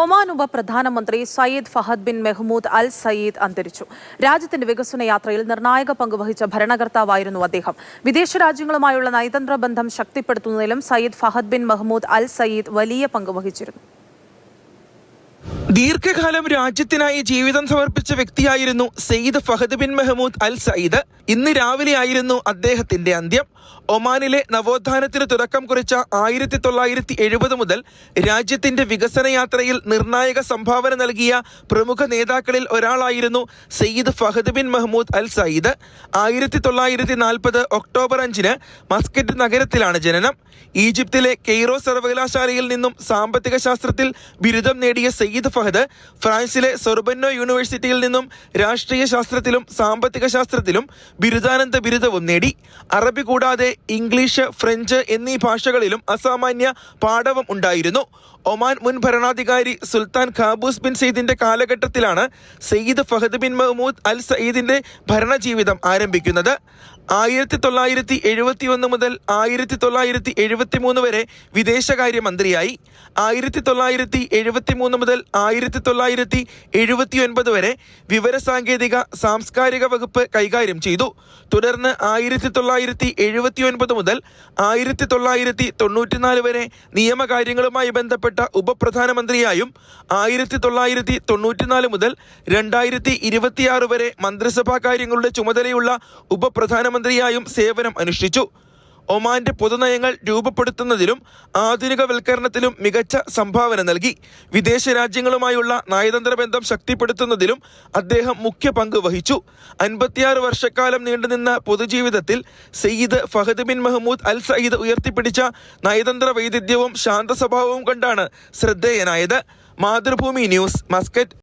Oman ഉപപ്രധാനമന്ത്രി Sayyid Fahad bin Mehmood അൽ സയ്യിദ് അന്തരിച്ചു. രാജ്യത്തിന്റെ വികസന യാത്രയിൽ നിർണായക പങ്കുവഹിച്ച ഭരണകർത്താവായിരുന്നു അദ്ദേഹം. വിദേശ രാജ്യങ്ങളുമായുള്ള നയതന്ത്ര ബന്ധം ശക്തിപ്പെടുത്തുന്നതിലും സയ്യിദ് ഫഹദ് ബിൻ മെഹ്മൂദ് അൽ സയ്യിദ് വലിയ പങ്കുവഹിച്ചിരുന്നു. ദീർഘകാലം രാജ്യത്തിനായി ജീവിതം സമർപ്പിച്ച വ്യക്തിയായിരുന്നു സയ്യിദ് ഫഹദ് ബിൻ മെഹ്മൂദ് അൽ സയ്യിദ്. ഇന്ന് രാവിലെയായിരുന്നു അദ്ദേഹത്തിന്റെ അന്ത്യം. ഒമാനിലെ നവോത്ഥാനത്തിന് തുടക്കം കുറിച്ച 1970 മുതൽ രാജ്യത്തിന്റെ വികസന യാത്രയിൽ നിർണായക സംഭാവന നൽകിയ പ്രമുഖ നേതാക്കളിൽ ഒരാളായിരുന്നു സയ്യിദ് ഫഹദ് ബിൻ മെഹ്മൂദ് അൽ സയ്യിദ്. 1940 ഒക്ടോബർ 5 മസ്കറ്റ് നഗരത്തിലാണ് ജനനം. ഈജിപ്തിലെ കെയ്റോ സർവകലാശാലയിൽ നിന്നും സാമ്പത്തിക ശാസ്ത്രത്തിൽ ബിരുദം നേടിയ സയ്യിദ് ഫഹദ് ഫ്രാൻസിലെ സൊർബന്നോ യൂണിവേഴ്സിറ്റിയിൽ നിന്നും രാഷ്ട്രീയ ശാസ്ത്രത്തിലും സാമ്പത്തിക ശാസ്ത്രത്തിലും ബിരുദാനന്ത ബിരുദവും നേടി. അറബി കൂടാതെ ഇംഗ്ലീഷ്, ഫ്രഞ്ച് എന്നീ ഭാഷകളിലും അസാമാന്യ പാടവം ഉണ്ടായിരുന്നു. ഒമാൻ മുൻ ഭരണാധികാരി സുൽത്താൻ ഖാബൂസ് ബിൻ സയ്യിദിന്റെ കാലഘട്ടത്തിലാണ് സയ്യിദ് ഫഹദ് ബിൻ മെഹ്മൂദ് അൽ സയ്യിദിന്റെ ഭരണജീവിതം ആരംഭിക്കുന്നത്. 1971 മുതൽ 1973 വരെ വിദേശകാര്യമന്ത്രിയായി. 1973 മുതൽ 1979 വരെ വിവരസാങ്കേതിക സാംസ്കാരിക വകുപ്പ് കൈകാര്യം ചെയ്തു. തുടർന്ന് 1979 മുതൽ 1994 വരെ നിയമകാര്യങ്ങളുമായി ബന്ധപ്പെട്ട ഉപപ്രധാനമന്ത്രിയായും 1994 മുതൽ 2026 വരെ മന്ത്രിസഭാ കാര്യങ്ങളുടെ ചുമതലയുള്ള ഉപപ്രധാനമന്ത്രിയായും സേവനം അനുഷ്ഠിച്ചു. ഒമാന്റെ പൊതുനയങ്ങൾ രൂപപ്പെടുത്തുന്നതിലും ആധുനികവൽക്കരണത്തിലും മികച്ച സംഭാവന നൽകി. വിദേശ രാജ്യങ്ങളുമായുള്ള നയതന്ത്ര ബന്ധം ശക്തിപ്പെടുത്തുന്നതിലും അദ്ദേഹം മുഖ്യ പങ്ക് വഹിച്ചു. 56 വർഷക്കാലം നീണ്ടുനിന്ന പൊതുജീവിതത്തിൽ സയ്യിദ് ഫഹദ് ബിൻ മെഹ്മൂദ് അൽ സയ്യിദ് ഉയർത്തിപ്പിടിച്ച നയതന്ത്ര വൈദഗ്ധ്യവും ശാന്തസ്വഭാവവും കൊണ്ടാണ് ശ്രദ്ധേയനായത്. Mathrubhumi news, Muscat.